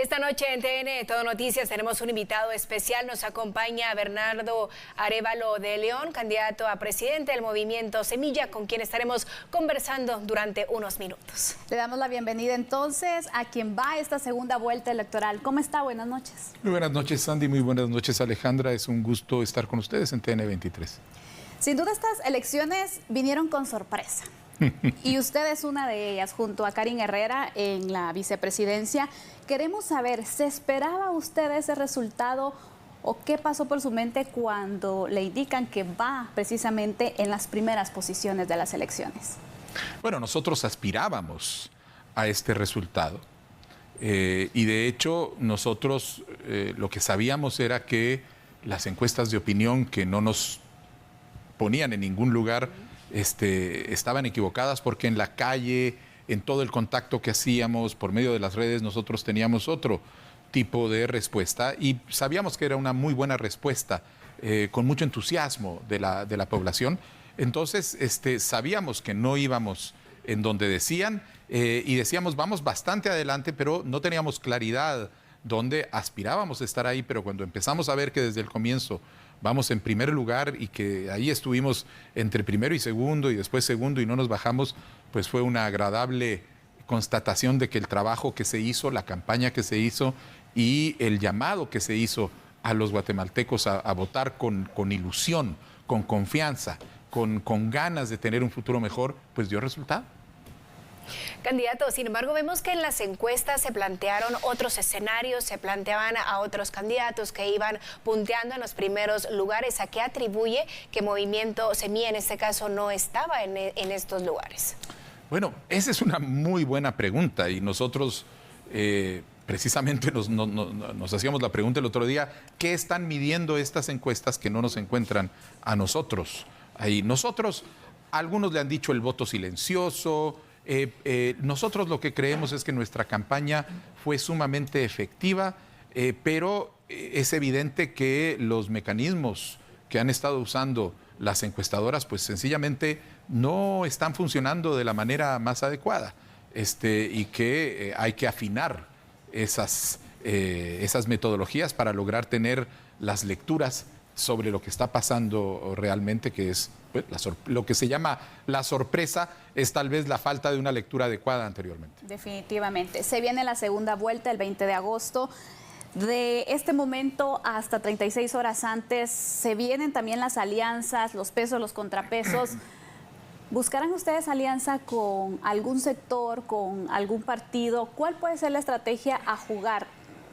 Esta noche en TN Todo Noticias tenemos un invitado especial. Nos acompaña Bernardo Arévalo de León, candidato a presidente del movimiento Semilla, con quien estaremos conversando durante unos minutos. Le damos la bienvenida entonces a quien va a esta segunda vuelta electoral. ¿Cómo está? Buenas noches. Muy buenas noches, Sandy. Muy buenas noches, Alejandra. Es un gusto estar con ustedes en TN 23. Sin duda estas elecciones vinieron con sorpresa. Y usted es una de ellas, junto a Karin Herrera en la vicepresidencia. Queremos saber, ¿se esperaba usted ese resultado o qué pasó por su mente cuando le indican que va precisamente en las primeras posiciones de las elecciones? Bueno, nosotros aspirábamos a este resultado y de hecho nosotros lo que sabíamos era que las encuestas de opinión que no nos ponían en ningún lugar estaban equivocadas, porque en la calle, en todo el contacto que hacíamos por medio de las redes, nosotros teníamos otro tipo de respuesta y sabíamos que era una muy buena respuesta, con mucho entusiasmo de la población. Entonces sabíamos que no íbamos en donde decían y decíamos vamos bastante adelante, pero no teníamos claridad dónde aspirábamos a estar ahí. Pero cuando empezamos a ver que desde el comienzo vamos en primer lugar y que ahí estuvimos entre primero y después segundo y no nos bajamos, pues fue una agradable constatación de que el trabajo que se hizo, la campaña que se hizo y el llamado que se hizo a los guatemaltecos a votar con ilusión, con confianza, con ganas de tener un futuro mejor, pues dio resultado. Candidato, sin embargo, vemos que en las encuestas se plantearon otros escenarios, se planteaban a otros candidatos que iban punteando en los primeros lugares. ¿A qué atribuye que Movimiento Semilla en este caso no estaba en estos lugares? Bueno, esa es una muy buena pregunta y nosotros precisamente nos hacíamos la pregunta el otro día: ¿qué están midiendo estas encuestas que no nos encuentran a nosotros? Ahí nosotros, algunos le han dicho el voto silencioso. Nosotros lo que creemos es que nuestra campaña fue sumamente efectiva, pero es evidente que los mecanismos que han estado usando las encuestadoras pues sencillamente no están funcionando de la manera más adecuada, y que hay que afinar esas metodologías para lograr tener las lecturas sobre lo que está pasando realmente, que es pues, lo que se llama la sorpresa, es tal vez la falta de una lectura adecuada anteriormente. Definitivamente. Se viene la segunda vuelta el 20 de agosto. De este momento hasta 36 horas antes, se vienen también las alianzas, los pesos, los contrapesos. ¿Buscarán ustedes alianza con algún sector, con algún partido? ¿Cuál puede ser la estrategia a jugar?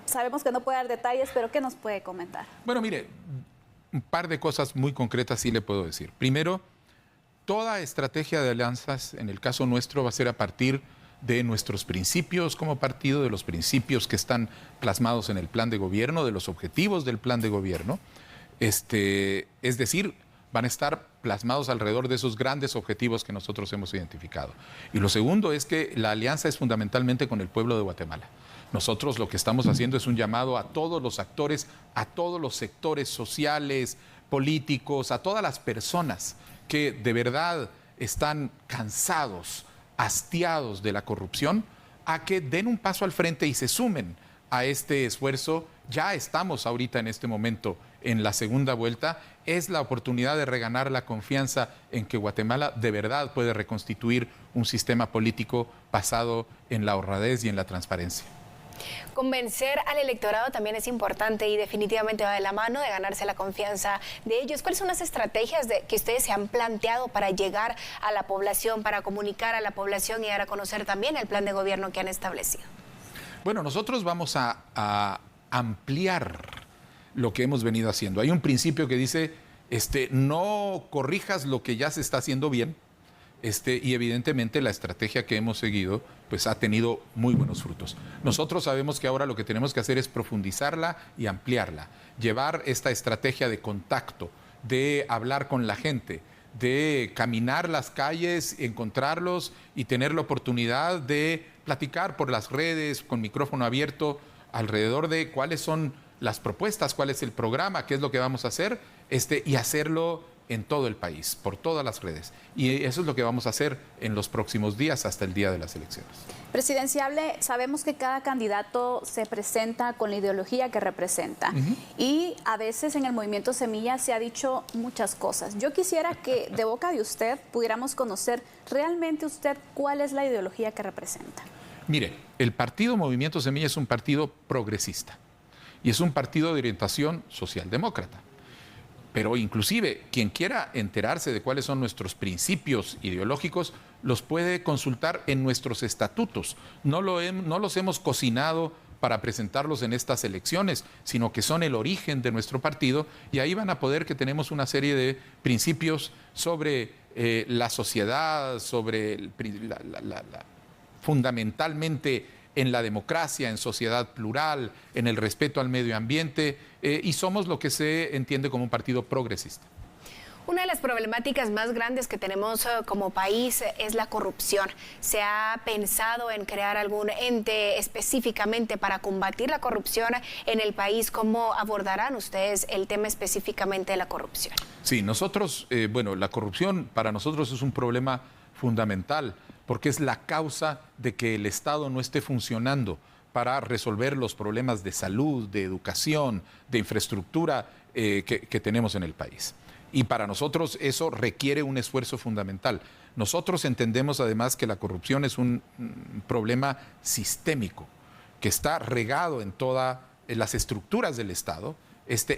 Sabemos que no puede dar detalles, pero ¿qué nos puede comentar? Bueno, mire, un par de cosas muy concretas sí le puedo decir. Primero, toda estrategia de alianzas, en el caso nuestro, va a ser a partir de nuestros principios como partido, de los principios que están plasmados en el plan de gobierno, de los objetivos del plan de gobierno. Es decir, van a estar plasmados alrededor de esos grandes objetivos que nosotros hemos identificado. Y lo segundo es que la alianza es fundamentalmente con el pueblo de Guatemala. Nosotros lo que estamos haciendo es un llamado a todos los actores, a todos los sectores sociales, políticos, a todas las personas que de verdad están cansados, hastiados de la corrupción, a que den un paso al frente y se sumen a este esfuerzo. Ya estamos ahorita en este momento en la segunda vuelta. Es la oportunidad de reganar la confianza en que Guatemala de verdad puede reconstituir un sistema político basado en la honradez y en la transparencia. Convencer al electorado también es importante y definitivamente va de la mano de ganarse la confianza de ellos. ¿Cuáles son las estrategias que ustedes se han planteado para llegar a la población, para comunicar a la población y dar a conocer también el plan de gobierno que han establecido? Bueno, nosotros vamos a ampliar lo que hemos venido haciendo. Hay un principio que dice, no corrijas lo que ya se está haciendo bien, y evidentemente la estrategia que hemos seguido pues ha tenido muy buenos frutos. Nosotros sabemos que ahora lo que tenemos que hacer es profundizarla y ampliarla, llevar esta estrategia de contacto, de hablar con la gente, de caminar las calles, encontrarlos y tener la oportunidad de platicar por las redes con micrófono abierto alrededor de cuáles son las propuestas, cuál es el programa, qué es lo que vamos a hacer, y hacerlo en todo el país, por todas las redes. Y eso es lo que vamos a hacer en los próximos días hasta el día de las elecciones. Presidenciable, sabemos que cada candidato se presenta con la ideología que representa y a veces en el Movimiento Semilla se ha dicho muchas cosas. Yo quisiera que de boca de usted pudiéramos conocer realmente usted cuál es la ideología que representa. Mire, el partido Movimiento Semilla es un partido progresista y es un partido de orientación socialdemócrata. Pero inclusive quien quiera enterarse de cuáles son nuestros principios ideológicos los puede consultar en nuestros estatutos. No los hemos cocinado para presentarlos en estas elecciones, sino que son el origen de nuestro partido y ahí van a poder que tenemos una serie de principios sobre la sociedad, sobre fundamentalmente en la democracia, en sociedad plural, en el respeto al medio ambiente, y somos lo que se entiende como un partido progresista. Una de las problemáticas más grandes que tenemos como país es la corrupción. ¿Se ha pensado en crear algún ente específicamente para combatir la corrupción en el país? ¿Cómo abordarán ustedes el tema específicamente de la corrupción? Sí, nosotros, la corrupción para nosotros es un problema fundamental, porque es la causa de que el Estado no esté funcionando para resolver los problemas de salud, de educación, de infraestructura que tenemos en el país. Y para nosotros eso requiere un esfuerzo fundamental. Nosotros entendemos además que la corrupción es un problema sistémico, que está regado en todas las estructuras del Estado,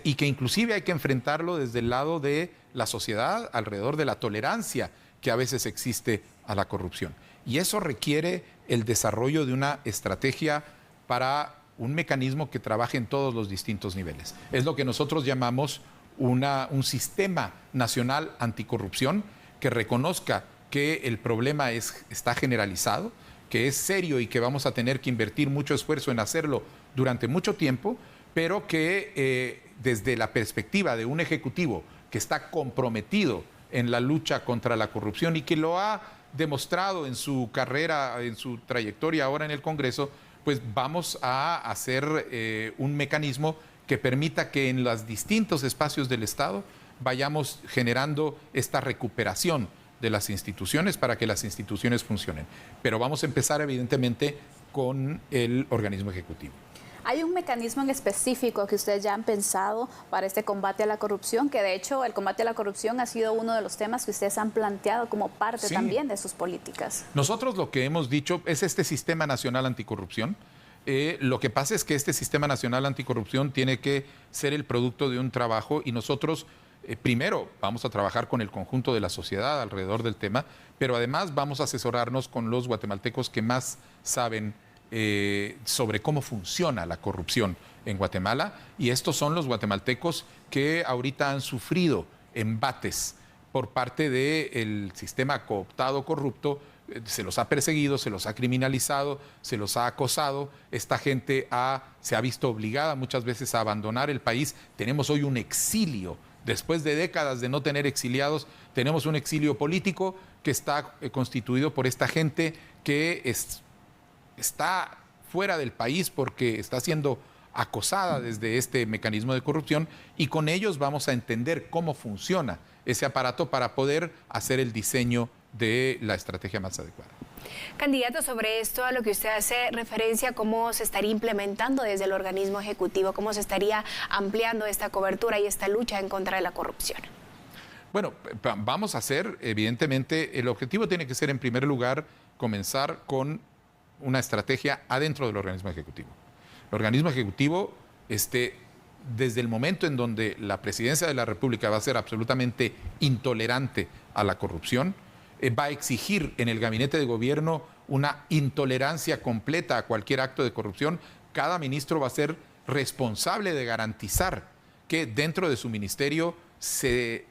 y que inclusive hay que enfrentarlo desde el lado de la sociedad, alrededor de la tolerancia que a veces existe a la corrupción. Y eso requiere el desarrollo de una estrategia para un mecanismo que trabaje en todos los distintos niveles. Es lo que nosotros llamamos un sistema nacional anticorrupción que reconozca que el problema está generalizado, que es serio y que vamos a tener que invertir mucho esfuerzo en hacerlo durante mucho tiempo, pero que desde la perspectiva de un ejecutivo que está comprometido en la lucha contra la corrupción y que lo ha demostrado en su carrera, en su trayectoria ahora en el Congreso, pues vamos a hacer un mecanismo que permita que en los distintos espacios del Estado vayamos generando esta recuperación de las instituciones para que las instituciones funcionen. Pero vamos a empezar evidentemente con el organismo ejecutivo. ¿Hay un mecanismo en específico que ustedes ya han pensado para este combate a la corrupción? Que de hecho el combate a la corrupción ha sido uno de los temas que ustedes han planteado como parte también de sus políticas. Nosotros lo que hemos dicho es este Sistema Nacional Anticorrupción. Lo que pasa es que este Sistema Nacional Anticorrupción tiene que ser el producto de un trabajo y nosotros primero vamos a trabajar con el conjunto de la sociedad alrededor del tema, pero además vamos a asesorarnos con los guatemaltecos que más saben sobre cómo funciona la corrupción en Guatemala, y estos son los guatemaltecos que ahorita han sufrido embates por parte del sistema cooptado corrupto. Se los ha perseguido, se los ha criminalizado, se los ha acosado. Esta gente se ha visto obligada muchas veces a abandonar el país. Tenemos hoy un exilio. Después de décadas de no tener exiliados, tenemos un exilio político que está constituido por esta gente que está fuera del país porque está siendo acosada desde este mecanismo de corrupción, y con ellos vamos a entender cómo funciona ese aparato para poder hacer el diseño de la estrategia más adecuada. Candidato, sobre esto a lo que usted hace referencia, ¿cómo se estaría implementando desde el organismo ejecutivo? ¿Cómo se estaría ampliando esta cobertura y esta lucha en contra de la corrupción? Bueno, vamos a hacer, evidentemente, el objetivo tiene que ser, en primer lugar, comenzar con una estrategia adentro del organismo ejecutivo. El organismo ejecutivo, desde el momento en donde la presidencia de la República va a ser absolutamente intolerante a la corrupción, va a exigir en el gabinete de gobierno una intolerancia completa a cualquier acto de corrupción. Cada ministro va a ser responsable de garantizar que dentro de su ministerio se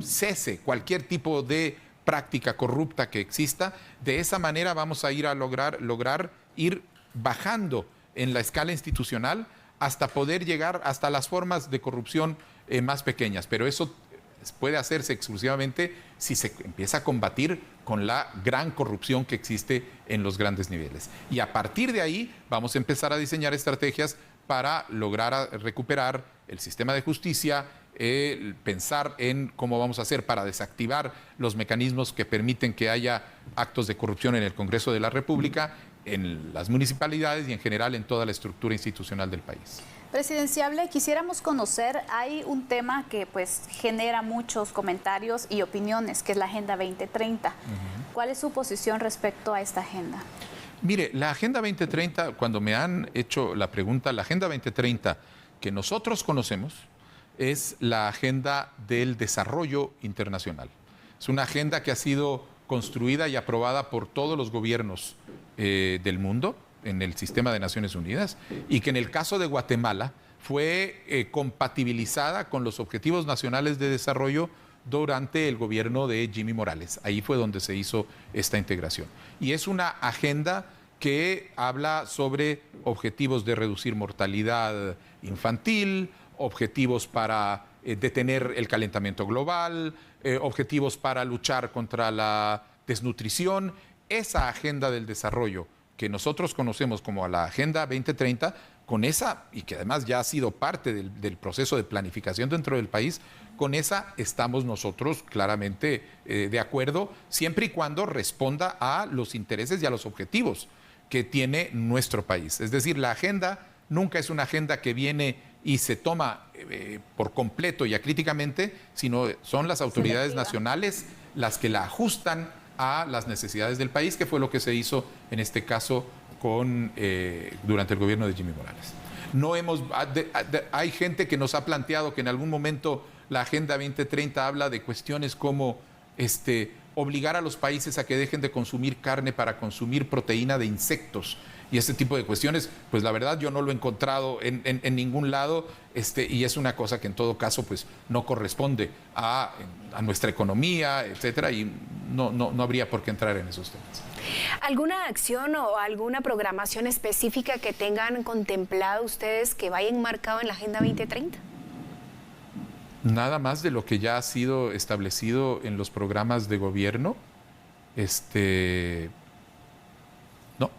cese cualquier tipo de práctica corrupta que exista. De esa manera vamos a ir a lograr ir bajando en la escala institucional hasta poder llegar hasta las formas de corrupción más pequeñas. Pero eso puede hacerse exclusivamente si se empieza a combatir con la gran corrupción que existe en los grandes niveles. Y a partir de ahí vamos a empezar a diseñar estrategias para lograr recuperar el sistema de justicia, pensar en cómo vamos a hacer para desactivar los mecanismos que permiten que haya actos de corrupción en el Congreso de la República, en las municipalidades y en general en toda la estructura institucional del país. Presidenciable, quisiéramos conocer, hay un tema que pues genera muchos comentarios y opiniones, que es la Agenda 2030. ¿Cuál es su posición respecto a esta agenda? Mire, la Agenda 2030, cuando me han hecho la pregunta, la Agenda 2030 que nosotros conocemos es la Agenda del Desarrollo Internacional. Es una agenda que ha sido construida y aprobada por todos los gobiernos del mundo en el sistema de Naciones Unidas y que en el caso de Guatemala fue compatibilizada con los Objetivos Nacionales de Desarrollo durante el gobierno de Jimmy Morales. Ahí fue donde se hizo esta integración. Y es una agenda que habla sobre objetivos de reducir mortalidad infantil, objetivos para detener el calentamiento global, objetivos para luchar contra la desnutrición. Esa agenda del desarrollo que nosotros conocemos como la Agenda 2030, con esa, y que además ya ha sido parte del proceso de planificación dentro del país, con esa estamos nosotros claramente de acuerdo, siempre y cuando responda a los intereses y a los objetivos que tiene nuestro país. Es decir, la agenda nunca es una agenda que viene y se toma por completo y acríticamente, sino son las autoridades nacionales las que la ajustan a las necesidades del país, que fue lo que se hizo en este caso durante el gobierno de Jimmy Morales. Hay gente que nos ha planteado que en algún momento la Agenda 2030 habla de cuestiones como obligar a los países a que dejen de consumir carne para consumir proteína de insectos y este tipo de cuestiones. Pues la verdad yo no lo he encontrado en ningún lado, y es una cosa que en todo caso pues no corresponde a nuestra economía, etcétera, y no habría por qué entrar en esos temas. ¿Alguna acción o alguna programación específica que tengan contemplado ustedes que vaya enmarcado en la Agenda 2030? Nada más de lo que ya ha sido establecido en los programas de gobierno. No.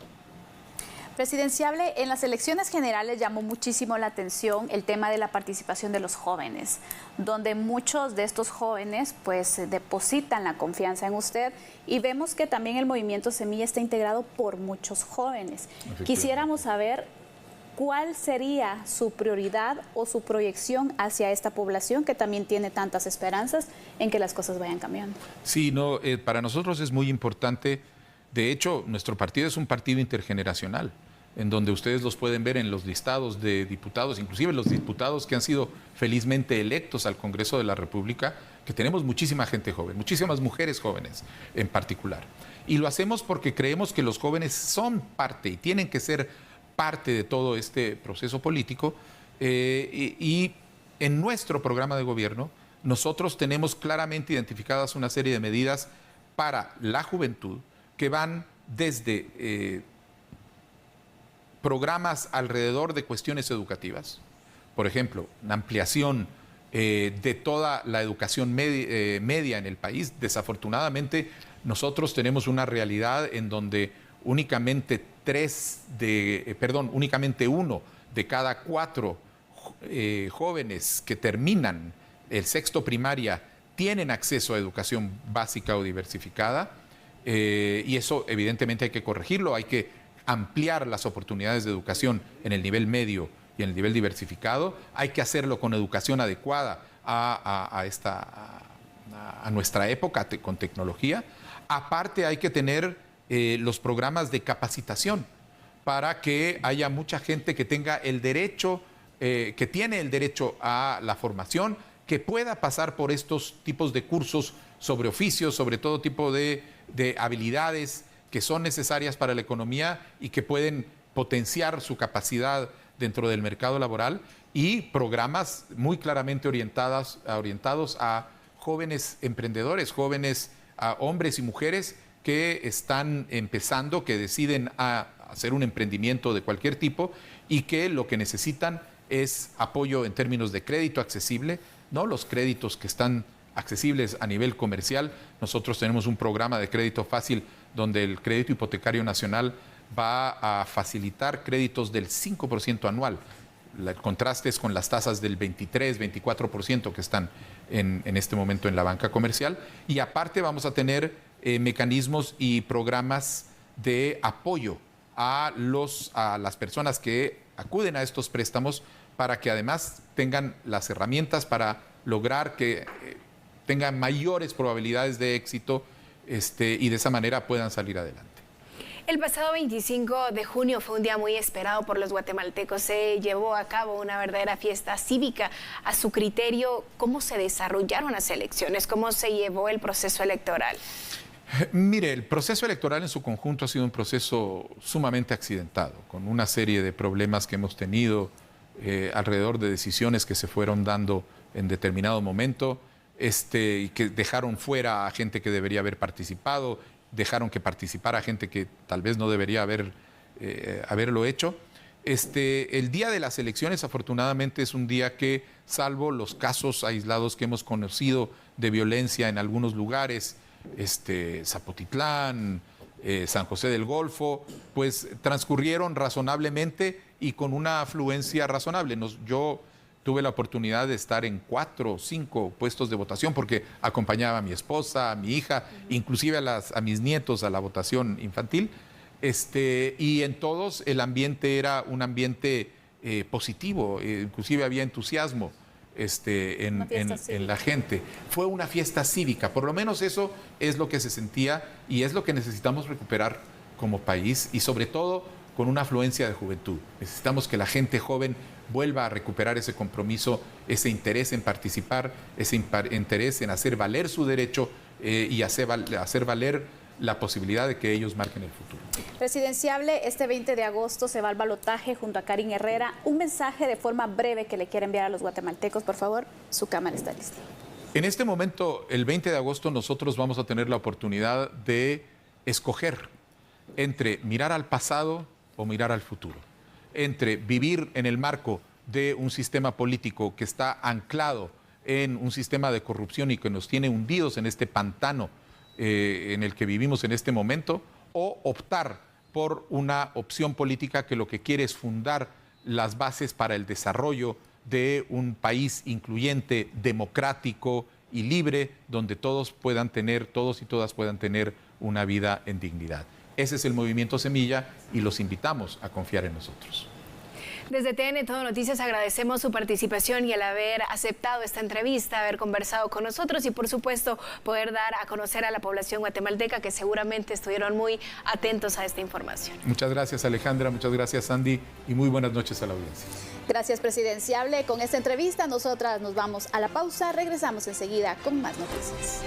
Presidenciable, en las elecciones generales llamó muchísimo la atención el tema de la participación de los jóvenes, donde muchos de estos jóvenes pues depositan la confianza en usted y vemos que también el movimiento Semilla está integrado por muchos jóvenes. Quisiéramos saber cuál sería su prioridad o su proyección hacia esta población que también tiene tantas esperanzas en que las cosas vayan cambiando. Sí, para nosotros es muy importante. De hecho, nuestro partido es un partido intergeneracional, en donde ustedes los pueden ver en los listados de diputados, inclusive los diputados que han sido felizmente electos al Congreso de la República, que tenemos muchísima gente joven, muchísimas mujeres jóvenes en particular. Y lo hacemos porque creemos que los jóvenes son parte y tienen que ser parte de todo este proceso político, y en nuestro programa de gobierno nosotros tenemos claramente identificadas una serie de medidas para la juventud que van desde programas alrededor de cuestiones educativas, por ejemplo, una ampliación de toda la educación media en el país. Desafortunadamente nosotros tenemos una realidad en donde únicamente uno de cada 4 jóvenes que terminan el sexto primaria tienen acceso a educación básica o diversificada, y eso evidentemente hay que corregirlo, hay que ampliar las oportunidades de educación en el nivel medio y en el nivel diversificado, hay que hacerlo con educación adecuada a nuestra época, con tecnología. Aparte hay que tener los programas de capacitación para que haya mucha gente que tenga el derecho, que tiene el derecho a la formación, que pueda pasar por estos tipos de cursos sobre oficios, sobre todo tipo de habilidades que son necesarias para la economía y que pueden potenciar su capacidad dentro del mercado laboral, y programas muy claramente orientados a jóvenes emprendedores, jóvenes hombres y mujeres que están empezando, que deciden hacer un emprendimiento de cualquier tipo y que lo que necesitan es apoyo en términos de crédito accesible, ¿no? Los créditos que están accesibles a nivel comercial. Nosotros tenemos un programa de crédito fácil donde el Crédito Hipotecario Nacional va a facilitar créditos del 5% anual. el contraste es con las tasas del 23, 24% que están en este momento en la banca comercial. Y aparte vamos a tener mecanismos y programas de apoyo a las personas que acuden a estos préstamos para que además tengan las herramientas para lograr que tengan mayores probabilidades de éxito y de esa manera puedan salir adelante. El pasado 25 de junio fue un día muy esperado por los guatemaltecos. Se llevó a cabo una verdadera fiesta cívica. A su criterio, ¿cómo se desarrollaron las elecciones? ¿Cómo se llevó el proceso electoral? Mire, el proceso electoral en su conjunto ha sido un proceso sumamente accidentado, con una serie de problemas que hemos tenido alrededor de decisiones que se fueron dando en determinado momento y que dejaron fuera a gente que debería haber participado, dejaron que participara gente que tal vez no debería haberlo hecho. El día de las elecciones, afortunadamente, es un día que, salvo los casos aislados que hemos conocido de violencia en algunos lugares, Zapotitlán, San José del Golfo, pues transcurrieron razonablemente y con una afluencia razonable. Yo tuve la oportunidad de estar en 4 o 5 puestos de votación porque acompañaba a mi esposa, a mi hija, inclusive a mis nietos a la votación infantil. Y en todos el ambiente era un ambiente positivo, inclusive había entusiasmo en la gente. Fue una fiesta cívica, por lo menos eso es lo que se sentía y es lo que necesitamos recuperar como país y sobre todo con una afluencia de juventud. Necesitamos que la gente joven vuelva a recuperar ese compromiso, ese interés en participar, ese interés en hacer valer su derecho y hacer valer la posibilidad de que ellos marquen el futuro. Presidenciable, este 20 de agosto se va al balotaje junto a Karin Herrera. Un mensaje de forma breve que le quiera enviar a los guatemaltecos, por favor. Su cámara está lista. En este momento, el 20 de agosto, nosotros vamos a tener la oportunidad de escoger entre mirar al pasado o mirar al futuro, entre vivir en el marco de un sistema político que está anclado en un sistema de corrupción y que nos tiene hundidos en este pantano en el que vivimos en este momento, o optar por una opción política que lo que quiere es fundar las bases para el desarrollo de un país incluyente, democrático y libre, donde todos y todas puedan tener una vida en dignidad. Ese es el Movimiento Semilla y los invitamos a confiar en nosotros. Desde TN Todo Noticias agradecemos su participación y el haber aceptado esta entrevista, haber conversado con nosotros y por supuesto poder dar a conocer a la población guatemalteca que seguramente estuvieron muy atentos a esta información. Muchas gracias, Alejandra, muchas gracias, Sandy, y muy buenas noches a la audiencia. Gracias, presidenciable. Con esta entrevista nosotras nos vamos a la pausa, regresamos enseguida con más noticias.